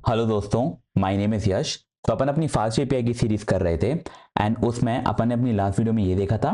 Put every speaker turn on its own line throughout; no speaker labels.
Hello दोस्तों, my name is यश। तो अपन अपनी फास्ट एपीआई की सीरीज कर रहे थे एंड उसमें अपन ने अपनी लास्ट वीडियो में ये देखा था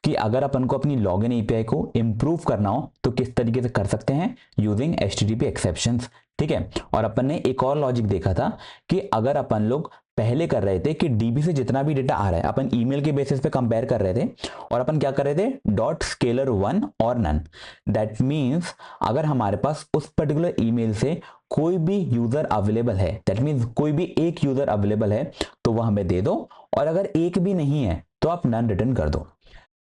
कि अगर अपन को अपनी लॉगिन एपीआई को इम्प्रूव करना हो तो किस तरीके से कर सकते हैं यूजिंग एचटीटीपी एक्सेप्शंस। ठीक है। और अपन ने एक और लॉजिक देखा था कि अगर अपन लोग पहले कर रहे थे कि डीबी से जितना भी डेटा आ रहा है अपन ईमेल के बेसिस पे कंपेयर कर रहे थे और अपन क्या कर रहे थे डॉट स्केलर वन और नन। दैट मीन्स अगर हमारे पास उस पर्टिकुलर ईमेल से कोई भी यूजर अवेलेबल है, दैट मीन्स कोई भी एक यूजर अवेलेबल है तो वह हमें दे दो, और अगर एक भी नहीं है तो आप नन रिटर्न कर दो।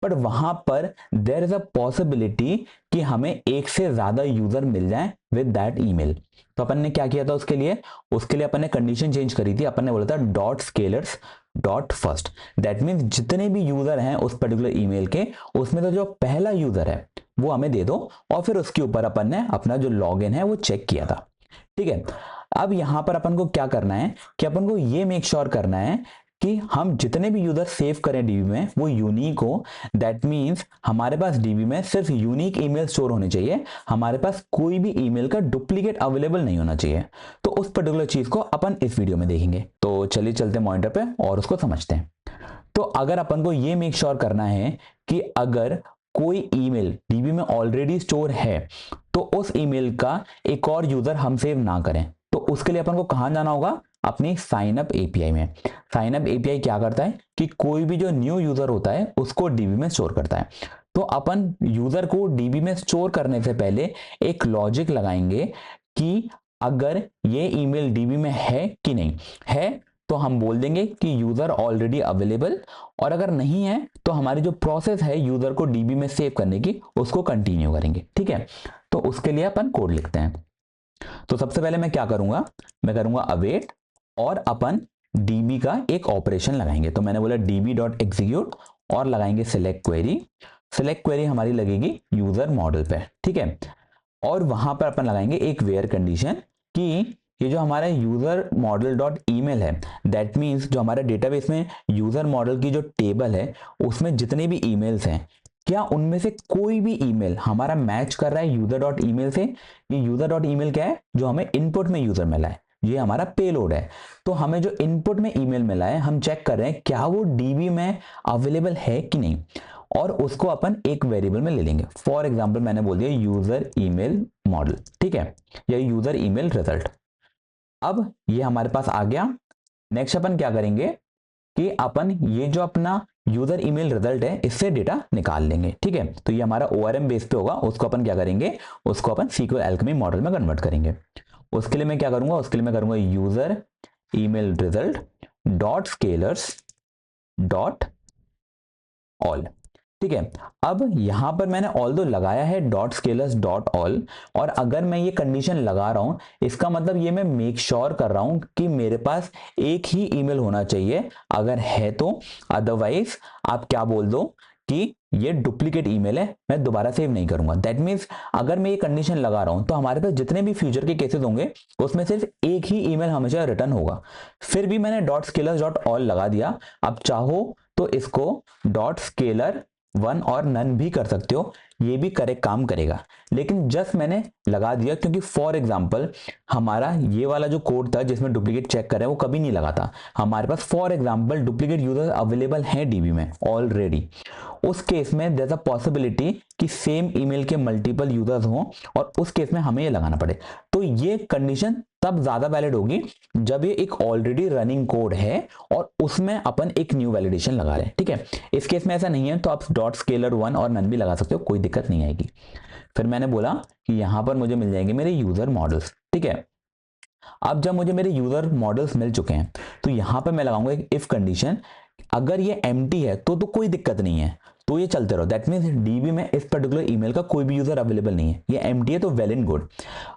बट वहां पर देयर इज अ पॉसिबिलिटी कि हमें एक से ज्यादा यूजर मिल जाए विद दैट ईमेल। तो अपन ने क्या किया था उसके लिए अपन ने कंडीशन चेंज करी थी। अपन ने बोला था dot scalars dot first. That means जितने भी यूजर हैं उस पर्टिकुलर ईमेल के, उसमें तो जो पहला यूजर है वो हमें दे दो, और फिर उसके ऊपर अपन ने अपना जो लॉगिन है वो चेक किया था। ठीक है। अब यहां पर अपन को क्या करना है कि अपन को ये मेक श्योर करना है कि हम जितने भी यूजर सेव करें डीबी में वो यूनिक हो। दैट मींस हमारे पास डीबी में सिर्फ यूनिक ईमेल स्टोर होने चाहिए, हमारे पास कोई भी ईमेल का डुप्लीकेट अवेलेबल नहीं होना चाहिए। तो उस पर्टिकुलर चीज को अपन इस वीडियो में देखेंगे। तो चलिए चलते मॉनिटर पे और उसको समझते हैं। तो अगर अपन को ये मेक श्योर करना है कि अगर कोई ईमेल डीबी में ऑलरेडी स्टोर है तो उस ईमेल का एक और यूजर हम सेव ना करें, तो उसके लिए अपन को कहां जाना होगा, अपनी साइन अप एपीआई में। साइन अप एपीआई क्या करता है कि कोई भी जो न्यू यूजर होता है उसको डीबी में स्टोर करता है। तो अपन यूजर को डीबी में स्टोर करने से पहले एक लॉजिक लगाएंगे कि अगर ये ईमेल डीबी में है कि नहीं है, तो हम बोल देंगे कि यूजर ऑलरेडी अवेलेबल, और अगर नहीं है तो हमारी जो प्रोसेस है यूजर को डीबी में सेव करने की उसको कंटिन्यू करेंगे। ठीक है। तो उसके लिए अपन कोड लिखते हैं। तो सबसे पहले मैं क्या करूंगा, मैं करूंगा अवेट, और अपन डीबी का एक ऑपरेशन लगाएंगे। तो मैंने बोला डीबी डॉट एग्जीक्यूट और लगाएंगे सिलेक्ट क्वेरी। सिलेक्ट क्वेरी हमारी लगेगी यूजर मॉडल पे। ठीक है। और वहां पर अपन लगाएंगे एक वेयर कंडीशन कि ये जो हमारा यूजर मॉडल डॉट ईमेल है, दैट मीन्स जो हमारे डेटाबेस में यूजर मॉडल की जो टेबल है उसमें जितने भी ईमेल्स हैं, क्या उनमें से कोई भी ईमेल हमारा मैच कर रहा है यूजर डॉट ईमेल से। ये यूजर डॉट ईमेल क्या है, जो हमें इनपुट में यूजर मिला है, ये हमारा पेलोड है। तो हमें जो इनपुट में ईमेल मिला है हम चेक कर रहे हैं क्या वो डीबी में अवेलेबल है कि नहीं, और उसको अपन एक वेरिएबल में ले लेंगे। फॉर एग्जांपल मैंने बोल दिया यूजर ईमेल मॉडल, ठीक है, या यूजर ईमेल रिजल्ट। अब ये हमारे पास आ गया। नेक्स्ट अपन क्या करेंगे कि अपन ये जो अपना यूजर ईमेल रिजल्ट है इससे डेटा निकाल लेंगे। ठीक है। तो ये हमारा ओआरएम बेस पे होगा, उसको अपन क्या करेंगे, उसको अपन सीक्वल एल्केमी मॉडल में कन्वर्ट करेंगे। उसके लिए मैं क्या करूंगा, उसके लिए मैं करूंगा user email result dot scalars dot all. ठीक है। अब यहां पर मैंने ऑल दो लगाया है डॉट स्केलर्स डॉट ऑल, और अगर मैं ये कंडीशन लगा रहा हूं इसका मतलब ये मैं मेक श्योर कर रहा हूं कि मेरे पास एक ही ईमेल होना चाहिए अगर है तो। अदरवाइज आप क्या बोल दो कि ये डुप्लीकेट ईमेल है, मैं दोबारा सेव नहीं करूंगा। दैट मीन्स अगर मैं ये कंडीशन लगा रहा हूं तो हमारे पास जितने भी फ्यूचर के केसेस होंगे उसमें सिर्फ एक ही ईमेल हमेशा रिटर्न होगा। फिर भी मैंने डॉट स्केलर्स डॉट ऑल लगा दिया। अब चाहो तो इसको डॉट स्केलर वन और नन भी कर सकते हो, ये भी करेक्ट काम करेगा, लेकिन जस्ट मैंने लगा दिया क्योंकि फॉर एग्जांपल हमारा ये वाला जो कोड था जिसमें डुप्लीकेट चेक कर रहे हैं वो कभी नहीं लगा था। हमारे पास for example duplicate user available हैं डीबी में ऑलरेडी। उस केस में देयर इज अ पॉसिबिलिटी कि सेम ईमेल के मल्टीपल यूजर्स हों, और उस केस में हमें ये लगाना पड़े। तो ये कंडीशन तब ज्यादा वैलिड होगी जब ये एक ऑलरेडी रनिंग कोड है और उसमें अपन एक न्यू वैलिडेशन लगा रहे हैं। ठीक है। इस केस में ऐसा नहीं है तो आप डॉट स्केलर वन और नन भी लगा सकते हो, कोई दिक्कत नहीं आएगी। फिर मैंने बोला कि यहां पर मुझे मिल जाएंगे मेरे यूजर मॉडल्स। ठीक है। अब जब मुझे मेरे यूजर मॉडल्स मिल चुके हैं तो यहां पर मैं लगाऊंगा एक इफ कंडीशन। अगर ये एम्प्टी है तो कोई दिक्कत नहीं है, तो ये चलते रहो। दैट मीन्स डीबी में इस पर्टिकुलर ईमेल का कोई भी यूजर अवेलेबल नहीं है, ये एम्प्टी है तो वेल एंड गुड।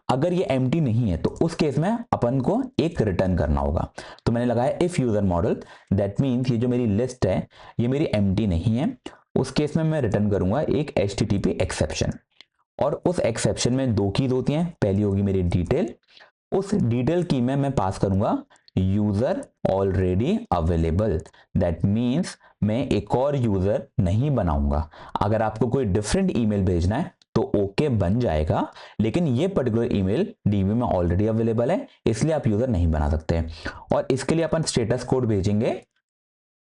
अगर ये एम्प्टी नहीं है तो उस केस में अपन को एक रिटर्न करना होगा। तो मैंने लगाया if user model, that means ये जो मेरी लिस्ट है ये मेरी एम्प्टी नहीं है, उस केस में मैं रिटर्न करूंगा एक एचटीटीपी एक्सेप्शन। और उस एक्सेप्शन में दो कीज होती हैं, पहली होगी मेरी डिटेल, उस डिटेल की में मैं पास करूंगा user already available. That means मैं एक और यूजर नहीं बनाऊंगा। अगर आपको कोई डिफरेंट ईमेल भेजना है तो ओके बन जाएगा, लेकिन ये पर्टिकुलर ईमेल डीबी में ऑलरेडी अवेलेबल है, इसलिए आप यूजर नहीं बना सकते। और इसके लिए अपन स्टेटस कोड भेजेंगे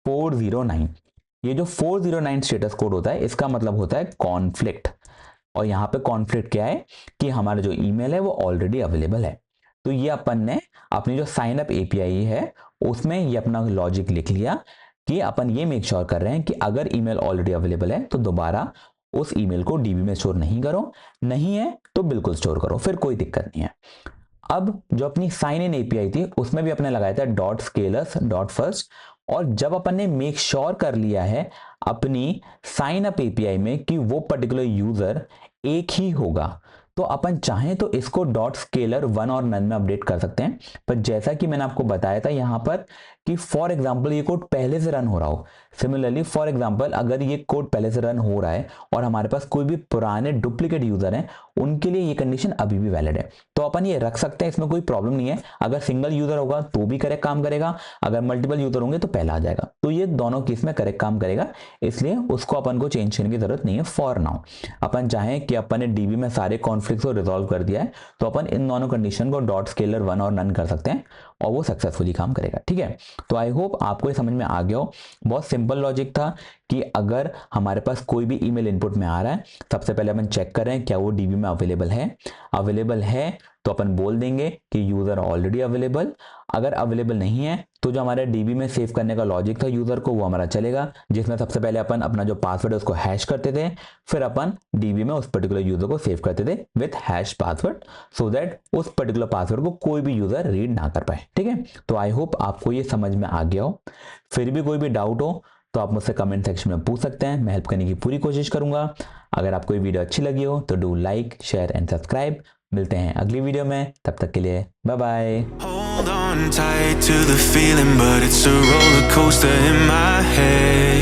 409। ये जो 409 स्टेटस कोड होता है, इसका मतलब होता है कॉन्फ्लिक्ट। और यहाँ पे कॉन्फ्लिक्ट क्या है कि हमारा जो ईमेल है वो ऑलरेडी अवेलेबल है। तो ये अपन ने अपनी जो साइन अप एपीआई है उसमें ये अपना लॉजिक लिख लिया कि अपन ये मेक श्योर कर रहे हैं कि अगर ईमेल ऑलरेडी अवेलेबल है तो दोबारा उस ईमेल को डीबी में स्टोर नहीं करो, नहीं है तो बिल्कुल स्टोर करो, फिर कोई दिक्कत नहीं है। अब जो अपनी साइन इन एपीआई थी उसमें भी अपने लगाया था डॉट स्केलर्स डॉट फर्स्ट। और जब अपन ने मेक श्योर कर लिया है अपनी साइन अप एपीआई में कि वो पर्टिकुलर यूजर एक ही होगा, तो अपन चाहें तो इसको डॉट स्केलर 1 और नन में अपडेट कर सकते हैं। पर जैसा कि मैंने आपको बताया था यहां पर कि फॉर एग्जांपल ये कोड पहले से रन हो रहा हो, सिमिलरली फॉर एग्जांपल अगर ये कोड पहले से रन हो रहा है और हमारे पास कोई भी पुराने डुप्लीकेट यूजर हैं, उनके लिए ये कंडीशन अभी भी वैलिड है, तो अपन ये रख सकते हैं, इसमें कोई प्रॉब्लम नहीं है। अगर सिंगल यूजर होगा तो भी करेक्ट काम करेगा, अगर मल्टीपल यूजर होंगे तो पहला आ जाएगा, तो ये दोनों केस में करेक्ट काम करेगा, इसलिए उसको अपन को चेंज करने की जरूरत नहीं है फॉर नाउ। अपन चाहें कि अपन ने डीबी में सारे कॉन्फ्लिक्ट्स को रिजॉल्व कर दिया है, तो अपन इन दोनों कंडीशन को डॉट स्केलर 1 और नन कर सकते हैं और वो सक्सेसफुली काम करेगा। ठीक है, तो आई होप आपको ये समझ में आ गया हो। बहुत सिंपल लॉजिक था कि अगर हमारे पास कोई भी ईमेल इनपुट में आ रहा है, सबसे पहले अपन चेक कर रहे हैं क्या वो डीबी में अवेलेबल है। अवेलेबल है तो अपन बोल देंगे कि यूजर ऑलरेडी अवेलेबल। अगर अवेलेबल नहीं है तो जो हमारे डीबी में सेव करने का लॉजिक था यूजर को, वो हमारा चलेगा, जिसमें सबसे पहले अपन अपना जो पासवर्ड है उसको हैश करते थे, फिर अपन डीबी में उस पर्टिकुलर यूजर को सेव करते थे with hash password, so that उस पर्टिकुलर पासवर्ड को कोई भी यूजर रीड ना कर पाए। ठीक है, तो आई होप आपको ये समझ में आ गया हो। फिर भी कोई भी डाउट हो तो आप मुझसे कमेंट सेक्शन में पूछ सकते हैं, मैं हेल्प करने की पूरी कोशिश करूंगा। अगर आपको ये वीडियो अच्छी लगी हो तो do like, share and subscribe. मिलते हैं अगली वीडियो में, तब तक के लिए bye bye.
Hold on tight to the feeling, but it's a roller coaster in my head.